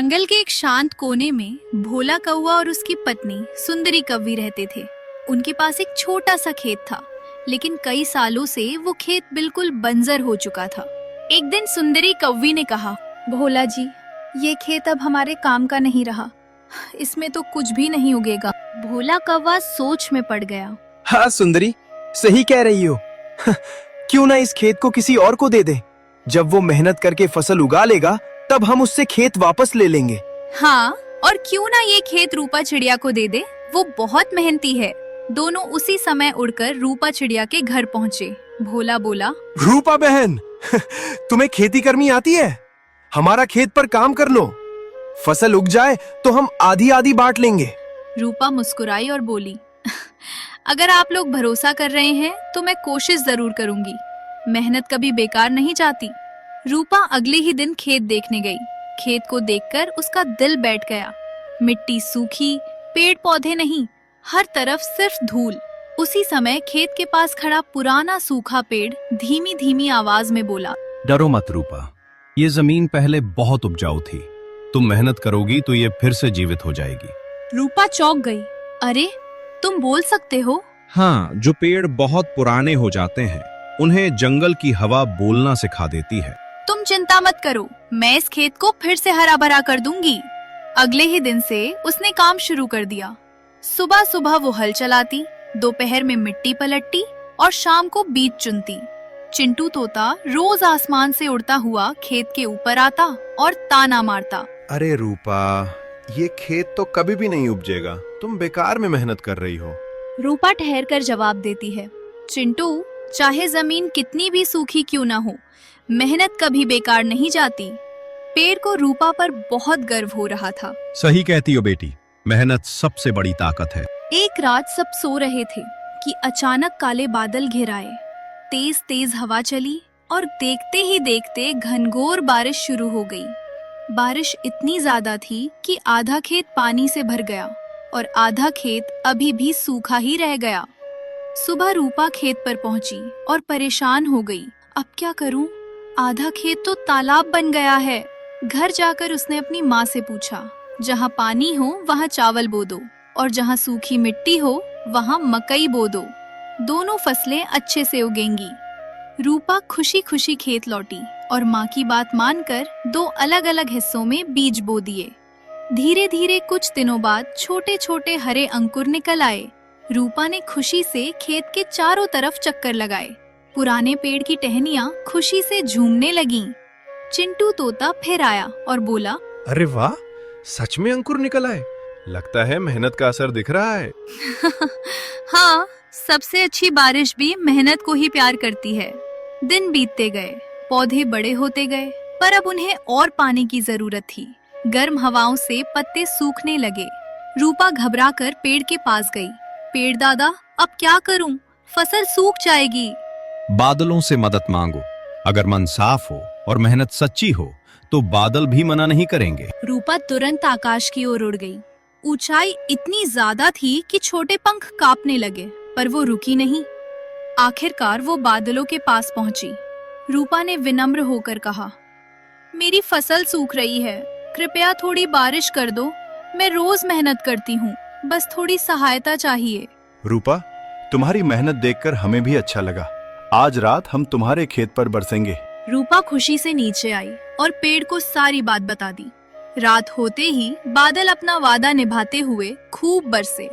जंगल के एक शांत कोने में भोला कौवा और उसकी पत्नी सुंदरी कौवी रहते थे। उनके पास एक छोटा सा खेत था, लेकिन कई सालों से वो खेत बिल्कुल बंजर हो चुका था। एक दिन सुंदरी कौवी ने कहा, भोला जी, ये खेत अब हमारे काम का नहीं रहा, इसमें तो कुछ भी नहीं उगेगा। भोला कौवा सोच में पड़ गया। हाँ सुंदरी, सही कह रही हो। क्यों ना इस खेत को किसी और को दे दे। जब वो मेहनत करके फसल उगा लेगा तब हम उससे खेत वापस ले लेंगे। हाँ, और क्यों ना ये खेत रूपा चिड़िया को दे दे, वो बहुत मेहनती है। दोनों उसी समय उड़कर रूपा चिड़िया के घर पहुँचे। भोला बोला, रूपा बहन, तुम्हें खेती करनी आती है? हमारा खेत पर काम कर लो। फसल उग जाए तो हम आधी आधी बांट लेंगे। रूपा मुस्कुराई और बोली, अगर आप लोग भरोसा कर रहे हैं तो मैं कोशिश जरूर करूंगी। मेहनत कभी बेकार नहीं जाती। रूपा अगले ही दिन खेत देखने गई। खेत को देखकर उसका दिल बैठ गया। मिट्टी सूखी, पेड़ पौधे नहीं, हर तरफ सिर्फ धूल। उसी समय खेत के पास खड़ा पुराना सूखा पेड़ धीमी धीमी आवाज में बोला, डरो मत रूपा, ये जमीन पहले बहुत उपजाऊ थी। तुम मेहनत करोगी तो ये फिर से जीवित हो जाएगी। रूपा चौंक गई। अरे, तुम बोल सकते हो? हाँ, जो पेड़ बहुत पुराने हो जाते हैं उन्हें जंगल की हवा बोलना सिखा देती है। तुम चिंता मत करो, मैं इस खेत को फिर से हरा भरा कर दूंगी। अगले ही दिन से उसने काम शुरू कर दिया। सुबह सुबह वो हल चलाती, दोपहर में मिट्टी पलटती और शाम को बीज चुनती। चिंटू तोता रोज आसमान से उड़ता हुआ खेत के ऊपर आता और ताना मारता, अरे रूपा, ये खेत तो कभी भी नहीं उपजेगा। तुम बेकार में मेहनत कर रही हो। रूपा ठहर कर जवाब देती है, चिंटू, चाहे जमीन कितनी भी सूखी क्यों ना हो, मेहनत कभी बेकार नहीं जाती। पेड़ को रूपा पर बहुत गर्व हो रहा था। सही कहती हो बेटी, मेहनत सबसे बड़ी ताकत है। एक रात सब सो रहे थे कि अचानक काले बादल घिर आए। तेज तेज हवा चली और देखते ही देखते घनघोर बारिश शुरू हो गई। बारिश इतनी ज्यादा थी कि आधा खेत पानी से भर गया और आधा खेत अभी भी सूखा ही रह गया। सुबह रूपा खेत पर पहुंची और परेशान हो गई। अब क्या करूं? आधा खेत तो तालाब बन गया है। घर जाकर उसने अपनी माँ से पूछा, जहाँ पानी हो वहाँ चावल बो दो और जहाँ सूखी मिट्टी हो वहाँ मकई बो दो। दोनों फसलें अच्छे से उगेंगी। रूपा खुशी खुशी खेत लौटी और माँ की बात मानकर दो अलग अलग हिस्सों में बीज बो दिए। धीरे धीरे कुछ दिनों बाद छोटे छोटे हरे अंकुर निकल आए। रूपा ने खुशी से खेत के चारों तरफ चक्कर लगाए। पुराने पेड़ की टहनियां खुशी से झूमने लगीं। चिंटू तोता फिर आया और बोला, अरे वाह, सच में अंकुर निकल आए। लगता है मेहनत का असर दिख रहा है। हाँ, सबसे अच्छी बारिश भी मेहनत को ही प्यार करती है। दिन बीतते गए, पौधे बड़े होते गए, पर अब उन्हें और पानी की जरूरत थी। गर्म हवाओं से पत्ते सूखने लगे। रूपा घबराकर पेड़ के पास गई। पेड़ दादा, अब क्या करूं? फसल सूख जाएगी। बादलों से मदद मांगो। अगर मन साफ हो और मेहनत सच्ची हो तो बादल भी मना नहीं करेंगे। रूपा तुरंत आकाश की ओर उड़ गई। ऊंचाई इतनी ज्यादा थी कि छोटे पंख कांपने लगे, पर वो रुकी नहीं। आखिरकार वो बादलों के पास पहुंची। रूपा ने विनम्र होकर कहा, मेरी फसल सूख रही है, कृपया थोड़ी बारिश कर दो। मैं रोज मेहनत करती हूँ, बस थोड़ी सहायता चाहिए। रूपा, तुम्हारी मेहनत देखकर हमें भी अच्छा लगा। आज रात हम तुम्हारे खेत पर बरसेंगे। रूपा खुशी से नीचे आई और पेड़ को सारी बात बता दी। रात होते ही बादल अपना वादा निभाते हुए खूब बरसे।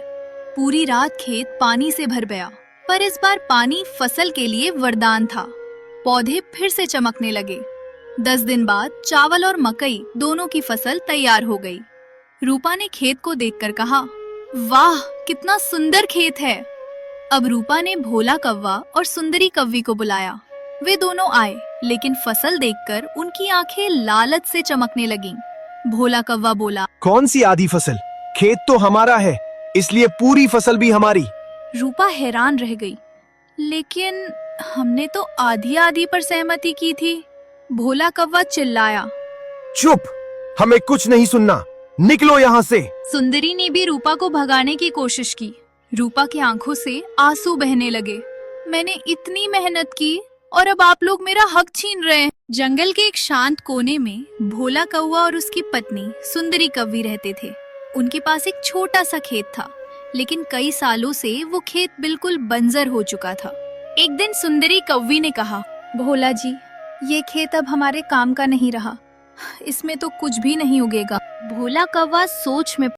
पूरी रात खेत पानी से भर गया, पर इस बार पानी फसल के लिए वरदान था। पौधे फिर से चमकने लगे। 10 दिन बाद चावल और मकई दोनों की फसल तैयार हो गई। रूपा ने खेत को देखकर कहा, वाह, कितना सुंदर खेत है। अब रूपा ने भोला कौवा और सुंदरी कौवी को बुलाया। वे दोनों आए, लेकिन फसल देखकर उनकी आंखें लालच से चमकने लगीं। भोला कौवा बोला, कौन सी आधी फसल? खेत तो हमारा है, इसलिए पूरी फसल भी हमारी। रूपा हैरान रह गई, लेकिन हमने तो आधी आधी पर सहमति की थी। भोला कौवा चिल्लाया, चुप, हमें कुछ नहीं सुनना, निकलो यहाँ से। सुंदरी ने भी रूपा को भगाने की कोशिश की। रूपा की आंखों से आंसू बहने लगे। मैंने इतनी मेहनत की और अब आप लोग मेरा हक छीन रहे हैं। जंगल के एक शांत कोने में भोला कौवा और उसकी पत्नी सुंदरी कौवी रहते थे। उनके पास एक छोटा सा खेत था, लेकिन कई सालों से वो खेत बिल्कुल बंजर हो चुका था। एक दिन सुंदरी कौवी ने कहा, भोला जी, ये खेत अब हमारे काम का नहीं रहा, इसमें तो कुछ भी नहीं उगेगा। भोला कौवा सोच में